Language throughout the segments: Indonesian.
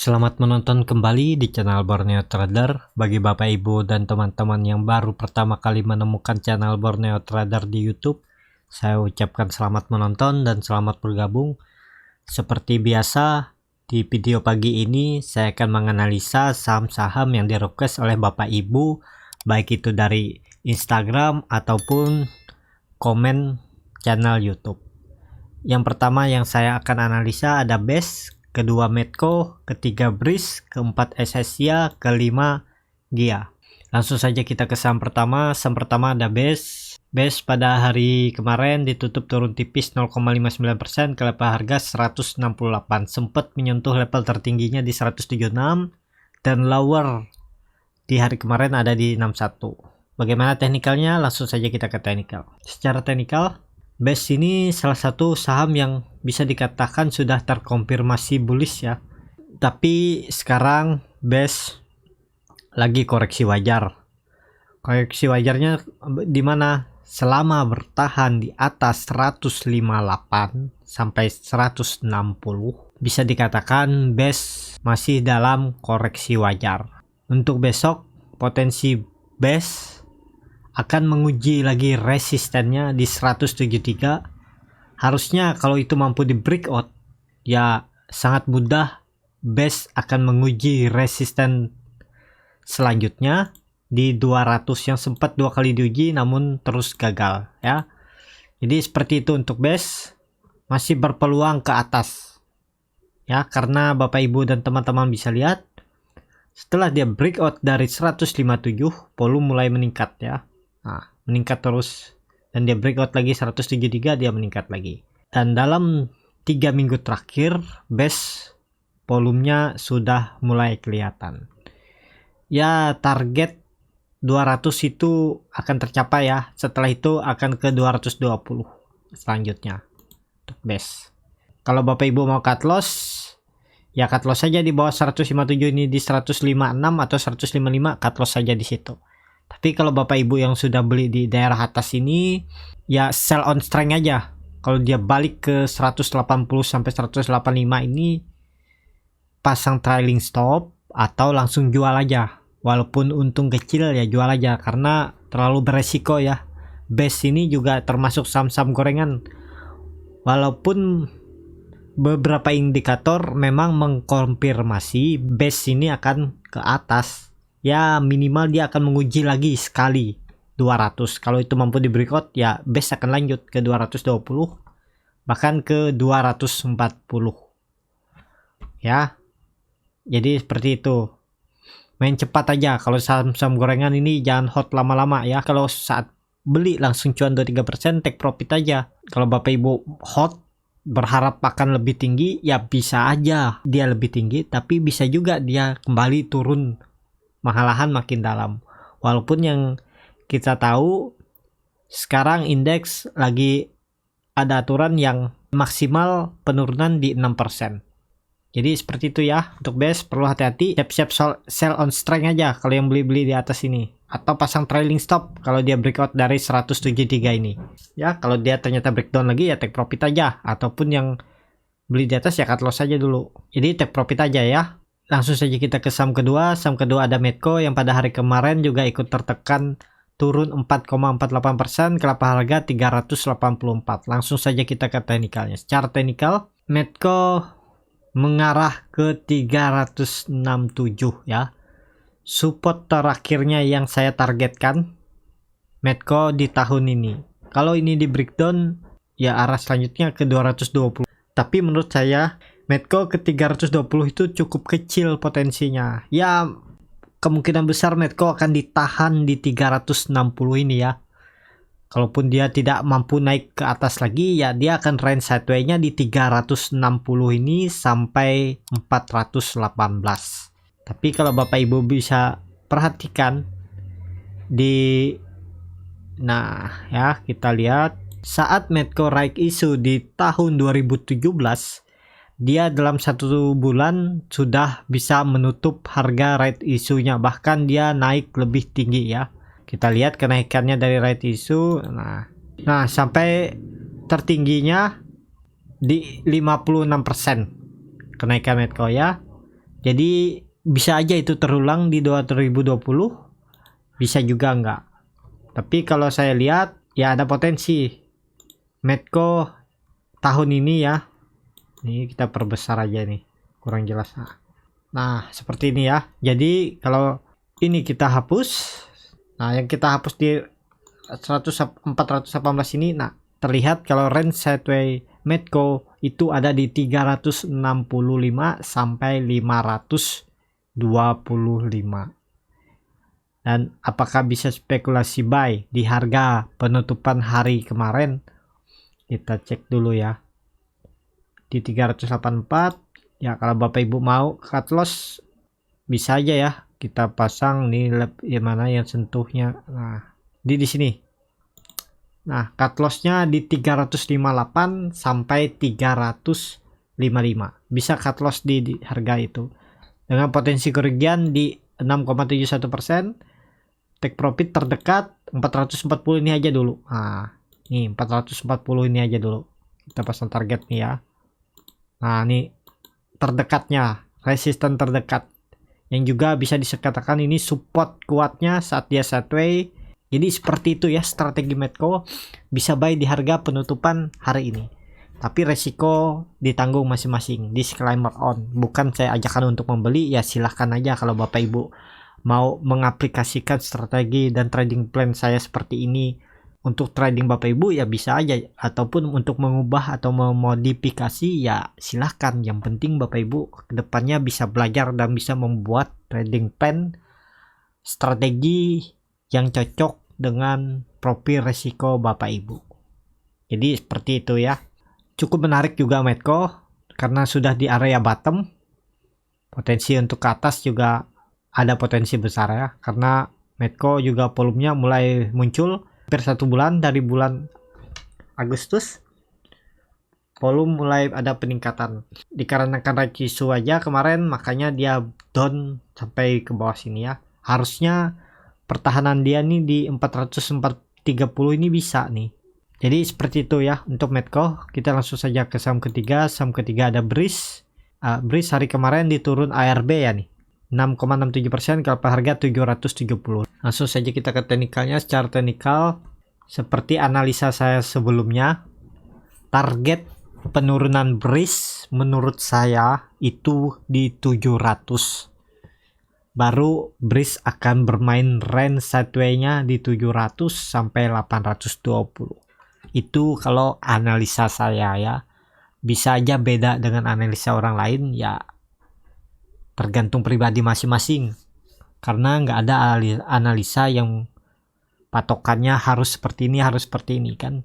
Selamat menonton kembali di channel Borneo Trader. Bagi Bapak Ibu dan teman-teman yang baru pertama kali menemukan channel Borneo Trader di YouTube, saya ucapkan selamat menonton dan selamat bergabung. Seperti biasa, di video pagi ini saya akan menganalisa saham-saham yang di-request oleh Bapak Ibu, baik itu dari Instagram ataupun komen channel YouTube. Yang pertama yang saya akan analisa ada BES, kedua Medco, ketiga BRIS, keempat Esesia, kelima Gia. Langsung saja kita ke saham pertama. Saham pertama ada BES. BES pada hari kemarin ditutup turun tipis 0,59% ke level harga 168. Sempat menyentuh level tertingginya di 176 dan lower di hari kemarin ada di 61. Bagaimana teknikalnya? Langsung saja kita ke teknikal. Secara teknikal, BES ini salah satu saham yang bisa dikatakan sudah terkonfirmasi bullish ya. Tapi sekarang BES lagi koreksi wajar. Koreksi wajarnya di mana? Selama bertahan di atas 158 sampai 160, bisa dikatakan BES masih dalam koreksi wajar. Untuk besok potensi BES akan menguji lagi resistennya di 173. Harusnya kalau itu mampu di breakout, ya sangat mudah BES akan menguji resisten selanjutnya di 200 yang sempat 2 kali diuji namun terus gagal ya. Jadi seperti itu untuk BES, masih berpeluang ke atas ya, karena Bapak Ibu dan teman-teman bisa lihat setelah dia breakout dari 157 volume mulai meningkat ya. Nah, meningkat terus dan dia breakout lagi 173, dia meningkat lagi. Dan dalam 3 minggu terakhir BES volumenya sudah mulai kelihatan. Ya target 200 itu akan tercapai ya. Setelah itu akan ke 220 selanjutnya untuk BES. Kalau Bapak Ibu mau cut loss, ya cut loss saja di bawah 157 ini, di 156 atau 155 cut loss saja di situ. Tapi kalau Bapak Ibu yang sudah beli di daerah atas ini, ya sell on strength aja. Kalau dia balik ke 180 sampai 185 ini, pasang trailing stop atau langsung jual aja. Walaupun untung kecil ya jual aja, karena terlalu beresiko ya. BES ini juga termasuk saham-saham gorengan. Walaupun beberapa indikator memang mengkonfirmasi BES ini akan ke atas. Ya minimal dia akan menguji lagi sekali 200. Kalau itu mampu di breakout, ya BES akan lanjut ke 220 bahkan ke 240 ya. Jadi seperti itu, main cepat aja. Kalau saham-saham gorengan ini jangan hot lama-lama ya. Kalau saat beli langsung cuan 2-3%, take profit aja. Kalau Bapak Ibu hot berharap akan lebih tinggi, ya bisa aja dia lebih tinggi, tapi bisa juga dia kembali turun malahan makin dalam. Walaupun yang kita tahu sekarang indeks lagi ada aturan yang maksimal penurunan di 6%. Jadi seperti itu ya. Untuk BES perlu hati-hati, siap-siap sell on strength aja kalau yang beli-beli di atas ini, atau pasang trailing stop kalau dia breakout dari 173 ini. Ya kalau dia ternyata breakdown lagi, ya take profit aja, ataupun yang beli di atas ya cut loss aja dulu. Jadi take profit aja ya. Langsung saja kita ke saham kedua. Saham kedua ada Medco yang pada hari kemarin juga ikut tertekan turun 4,48% ke level harga 384. Langsung saja kita ke teknikalnya. Secara teknikal, Medco mengarah ke 367 ya. Support terakhirnya yang saya targetkan Medco di tahun ini. Kalau ini di breakdown, ya arah selanjutnya ke 220. Tapi menurut saya Medco ke 320 itu cukup kecil potensinya. Ya kemungkinan besar Medco akan ditahan di 360 ini ya. Kalaupun dia tidak mampu naik ke atas lagi, ya dia akan range sideways-nya di 360 ini sampai 418. Tapi kalau Bapak Ibu bisa perhatikan nah ya, kita lihat saat Medco right issue di tahun 2017, dia dalam 1 bulan sudah bisa menutup harga right issue-nya, bahkan dia naik lebih tinggi ya. Kita lihat kenaikannya dari right issue. Nah sampai tertingginya di 56% kenaikan Medco ya. Jadi bisa aja itu terulang di 2020, bisa juga enggak. Tapi kalau saya lihat ya ada potensi Medco tahun ini ya. Ini kita perbesar aja nih, kurang jelas. Nah seperti ini ya. Jadi kalau ini kita hapus, nah yang kita hapus di 418 ini, nah terlihat kalau range sideways Medco itu ada di 365 sampai 525. Dan apakah bisa spekulasi buy di harga penutupan hari kemarin? Kita cek dulu ya. Di 384 ya, kalau Bapak Ibu mau cut loss bisa aja ya. Kita pasang nih mana yang sentuhnya. Nah, di sini. Nah, cut lossnya di 358 sampai 355. Bisa cut loss di harga itu. Dengan potensi kerugian di 6,71%. Take profit terdekat 440 ini aja dulu. Nah, nih 440 ini aja dulu. Kita pasang target nih ya. Nah, ini terdekatnya, resisten terdekat. Yang juga bisa dikatakan ini support kuatnya saat dia sideways. Jadi seperti itu ya strategi Medco, bisa buy di harga penutupan hari ini. Tapi resiko ditanggung masing-masing. Disclaimer on, bukan saya ajakkan untuk membeli, ya silahkan aja kalau Bapak Ibu mau mengaplikasikan strategi dan trading plan saya seperti ini untuk trading Bapak Ibu ya bisa aja, ataupun untuk mengubah atau memodifikasi ya silahkan. Yang penting Bapak Ibu kedepannya bisa belajar dan bisa membuat trading plan strategi yang cocok dengan profil resiko Bapak Ibu. Jadi seperti itu ya. Cukup menarik juga Medco karena sudah di area bottom. Potensi untuk ke atas juga ada potensi besar ya, karena Medco juga volumenya mulai muncul hampir 1 bulan dari bulan Agustus. Volume mulai ada peningkatan. Dikarenakan right issue aja kemarin, makanya dia down sampai ke bawah sini ya. Harusnya pertahanan dia nih di 430 ini bisa nih. Jadi seperti itu ya untuk Medco. Kita langsung saja ke saham ketiga. Saham ketiga ada Breeze. Breeze hari kemarin diturun ARB ya nih, 6,67%, kalau harga 770. Langsung saja kita ke teknikalnya. Secara teknikal seperti analisa saya sebelumnya, target penurunan Breeze menurut saya itu di 700. Baru Breeze akan bermain range sideways-nya di 700 sampai 820. Itu kalau analisa saya ya. Bisa aja beda dengan analisa orang lain ya, tergantung pribadi masing-masing. Karena nggak ada analisa yang patokannya harus seperti ini, harus seperti ini kan.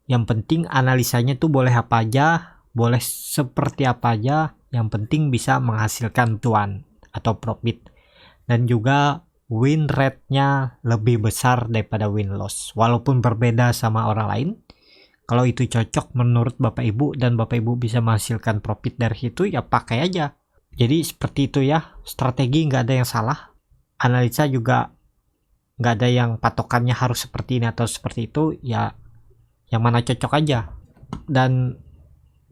Yang penting analisanya tuh boleh apa aja, boleh seperti apa aja, yang penting bisa menghasilkan cuan atau profit, dan juga win rate-nya lebih besar daripada win loss walaupun berbeda sama orang lain. Kalau itu cocok menurut Bapak Ibu dan Bapak Ibu bisa menghasilkan profit dari situ ya pakai aja. Jadi seperti itu ya, strategi nggak ada yang salah, analisa juga nggak ada yang patokannya harus seperti ini atau seperti itu ya, yang mana cocok aja. Dan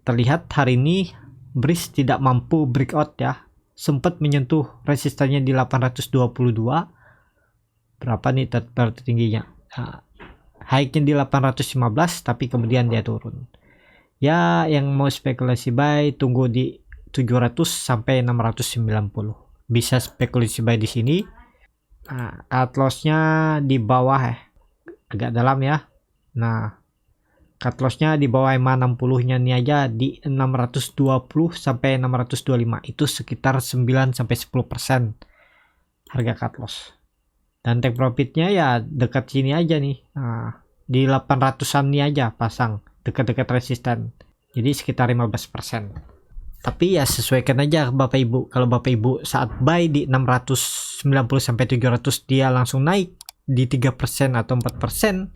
terlihat hari ini Breeze tidak mampu breakout ya, sempat menyentuh resistannya di 822. Berapa nih tertingginya? High-nya di 815, tapi kemudian dia turun. Ya, yang mau spekulasi buy tunggu di 700 sampai 690. Bisa spekulasi buy di sini. Nah, cut loss-nya di bawah agak dalam ya. Nah, cut loss-nya di bawah EMA 60-nya nih aja di 620 sampai 625. Itu sekitar 9 sampai 10% harga cut loss. Dan take profit-nya ya dekat sini aja nih. Nah, di 800-an nih aja pasang dekat-dekat resisten. Jadi sekitar 15%. Tapi ya sesuaikan aja Bapak Ibu. Kalau Bapak Ibu saat buy di 690 sampai 700 dia langsung naik di 3% atau 4%,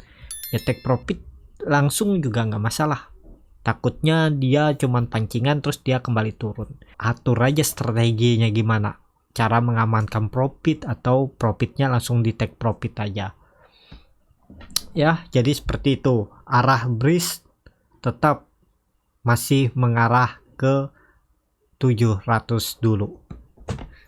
ya take profit langsung juga nggak masalah. Takutnya dia cuman pancingan terus dia kembali turun. Atur aja strateginya gimana, cara mengamankan profit atau profitnya langsung di take profit aja ya. Jadi seperti itu, arah Breeze tetap masih mengarah ke 700 dulu.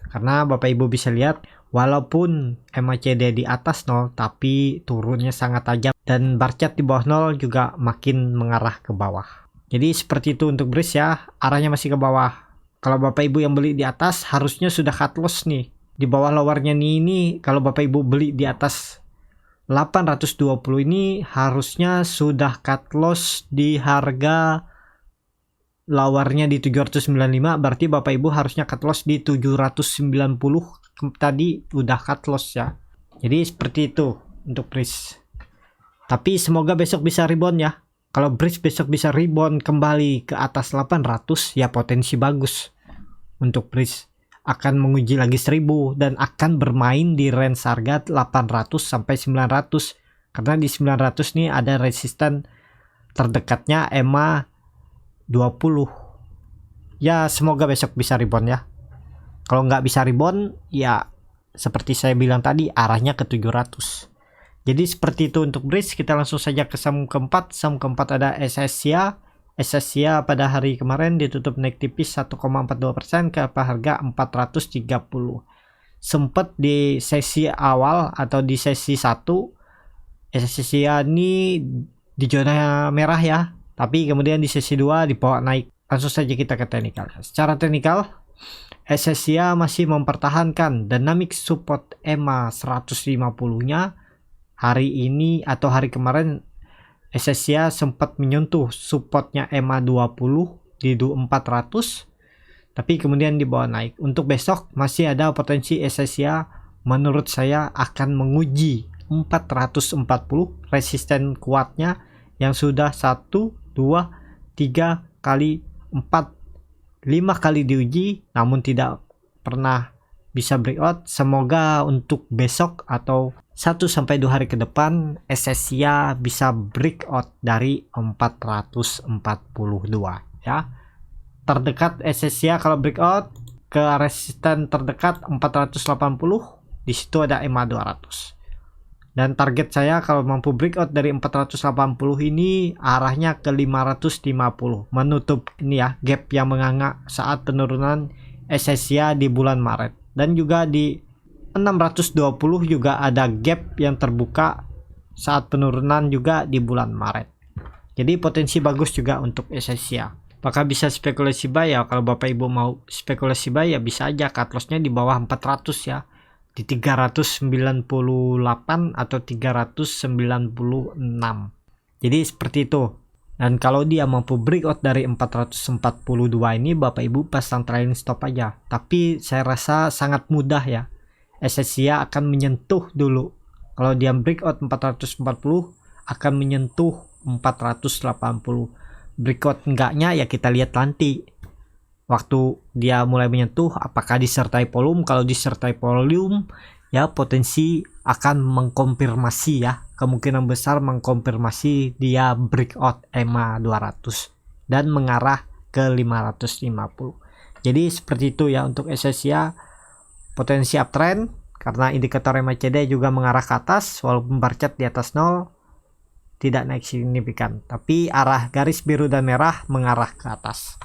Karena Bapak Ibu bisa lihat walaupun MACD di atas 0 tapi turunnya sangat tajam dan bar chart di bawah 0 juga makin mengarah ke bawah. Jadi seperti itu untuk BRIS ya, arahnya masih ke bawah. Kalau Bapak Ibu yang beli di atas harusnya sudah cut loss nih. Di bawah lowernya ini kalau Bapak Ibu beli di atas 820 ini harusnya sudah cut loss di harga lowernya di 795, berarti Bapak Ibu harusnya cut loss di 790. Tadi udah cut loss ya. Jadi seperti itu untuk BRIS. Tapi semoga besok bisa rebound ya. Kalau BRIS besok bisa rebound kembali ke atas 800 ya potensi bagus untuk BRIS. Akan menguji lagi 1000 dan akan bermain di range harga 800 sampai 900. Karena di 900 nih ada resisten terdekatnya EMA 20. Ya semoga besok bisa rebound ya. Kalau nggak bisa rebound ya seperti saya bilang tadi arahnya ke 700. Jadi seperti itu untuk BRIS. Kita langsung saja ke saham keempat. Saham keempat ada SSIA. SSIA pada hari kemarin ditutup naik tipis 1,42% ke harga 430. Sempat di sesi awal atau di sesi 1 SSIA ini di zona merah ya. Tapi kemudian di sesi 2 dibawa naik. Langsung saja kita ke teknikal. Secara teknikal SSIA masih mempertahankan dynamic support EMA 150-nya. Hari ini atau hari kemarin SSIA sempat menyentuh supportnya EMA 20 di 400, tapi kemudian dibawa naik. Untuk besok masih ada potensi SSIA menurut saya akan menguji 440 resisten kuatnya yang sudah 1, 2, 3 kali 4, 5 kali diuji namun tidak pernah bisa breakout. Semoga untuk besok atau 1-2 hari ke depan SSIA bisa breakout dari 442 ya. Terdekat SSIA kalau breakout ke resisten terdekat 480, di situ ada EMA 200. Dan target saya kalau mampu breakout dari 480 ini arahnya ke 550, menutup ini ya gap yang menganga saat penurunan SSIA di bulan Maret. Dan juga di 620 juga ada gap yang terbuka saat penurunan juga di bulan Maret. Jadi potensi bagus juga untuk SSIA. Apakah bisa spekulasi buy ya? Kalau Bapak Ibu mau spekulasi buy ya bisa aja, cut loss-nya di bawah 400 ya. Di 398 atau 396. Jadi seperti itu. Dan kalau dia mampu breakout dari 442 ini Bapak Ibu pasang trailing stop aja. Tapi saya rasa sangat mudah ya. SSIA akan menyentuh dulu. Kalau dia breakout 440 akan menyentuh 480. Breakout enggaknya ya kita lihat nanti. Waktu dia mulai menyentuh apakah disertai volume. Kalau disertai volume ya potensi akan mengkonfirmasi ya. Kemungkinan besar mengkonfirmasi dia breakout EMA 200 dan mengarah ke 550. Jadi seperti itu ya untuk SSIA. Potensi uptrend karena indikator MACD juga mengarah ke atas walaupun bar chart di atas 0 tidak naik signifikan, tapi arah garis biru dan merah mengarah ke atas.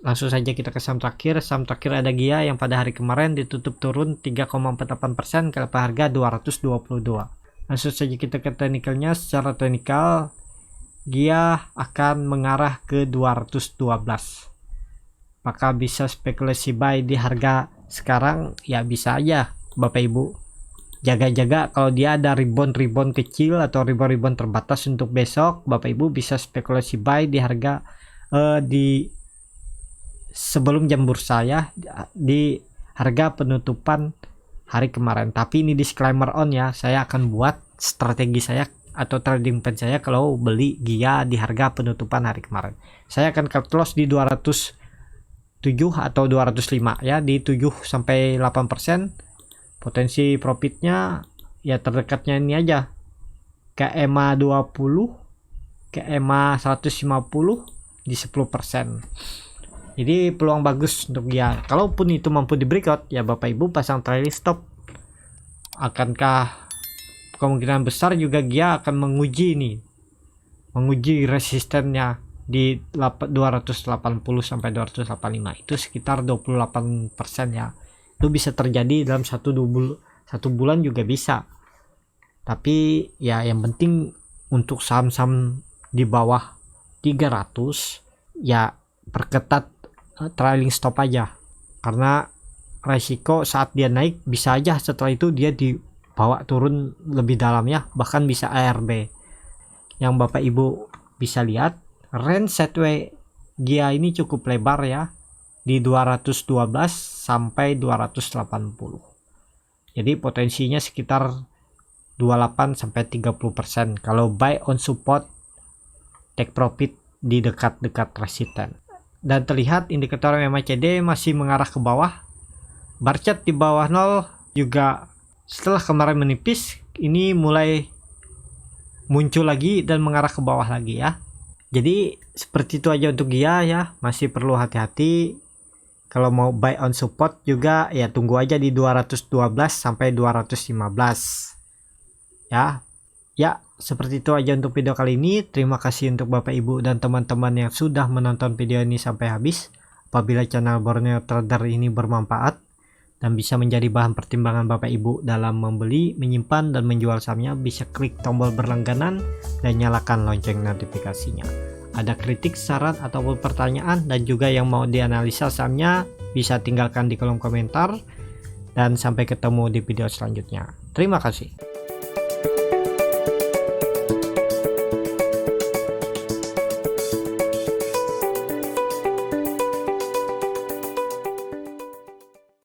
Langsung saja kita ke saham terakhir. Saham terakhir ada GIA yang pada hari kemarin ditutup turun 3,48% ke harga 222. Langsung saja kita ke teknikalnya. Secara teknikal GIA akan mengarah ke 212. Apakah bisa spekulasi buy di harga sekarang? Ya bisa aja Bapak Ibu. Jaga-jaga kalau dia ada rebound kecil atau rebound terbatas untuk besok, Bapak Ibu bisa spekulasi buy di harga di sebelum jam bursa ya, di harga penutupan hari kemarin. Tapi ini disclaimer on ya, saya akan buat strategi saya atau trading plan saya kalau beli GIA di harga penutupan hari kemarin. Saya akan cut loss di 207 atau 205 ya, di 7-8%. Potensi profitnya ya terdekatnya ini aja, ke EMA 20, ke EMA 150 di 10%. Jadi peluang bagus untuk GIA. Kalaupun itu mampu di breakout ya Bapak Ibu pasang trailing stop. Akankah kemungkinan besar juga GIA akan menguji resistennya di 280 sampai 285, itu sekitar 28% ya. 28% Itu bisa terjadi dalam 1 bulan juga bisa. Tapi ya yang penting untuk saham-saham di bawah 300 ya perketat trailing stop aja, karena resiko saat dia naik bisa aja setelah itu dia dibawa turun lebih dalam ya, bahkan bisa ARB. Yang Bapak Ibu bisa lihat range sideways dia ini cukup lebar ya, di 212 sampai 280. Jadi potensinya sekitar 28 sampai 30%. Kalau buy on support, take profit di dekat-dekat resisten. Dan terlihat indikator MACD masih mengarah ke bawah. Bar chart di bawah 0 juga setelah kemarin menipis, ini mulai muncul lagi dan mengarah ke bawah lagi ya. Jadi seperti itu aja untuk dia ya, masih perlu hati-hati. Kalau mau buy on support juga ya tunggu aja di 212 sampai 215 ya. Ya, seperti itu aja untuk video kali ini. Terima kasih untuk Bapak Ibu dan teman-teman yang sudah menonton video ini sampai habis. Apabila channel Borneo Trader ini bermanfaat dan bisa menjadi bahan pertimbangan Bapak Ibu dalam membeli, menyimpan, dan menjual sahamnya, bisa klik tombol berlangganan dan nyalakan lonceng notifikasinya. Ada kritik, saran, ataupun pertanyaan, dan juga yang mau dianalisa sahamnya, bisa tinggalkan di kolom komentar. Dan sampai ketemu di video selanjutnya. Terima kasih.